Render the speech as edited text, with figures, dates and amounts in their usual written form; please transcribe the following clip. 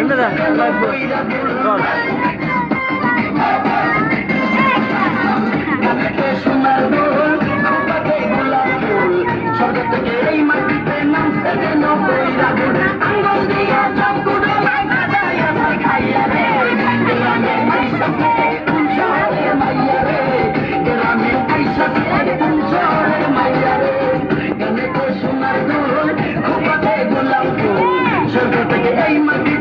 সামনে দেখ লাগবে চল সোনার দোল গোলাপ ফুল স্বর্গ থেকে এই মাটিতে নামছে যেন বইরা গুল আঙ্গুল দিয়া চকুড়ো কাদাইয়া খাইয়া রে গ্রামে আইসা কোন শহরে মাইয়া রে গ্রামে আইসা কোন শহরে মাইয়া রে গানে তো সোনার দোল গোলাপ ফুল স্বর্গ থেকে এই মাটি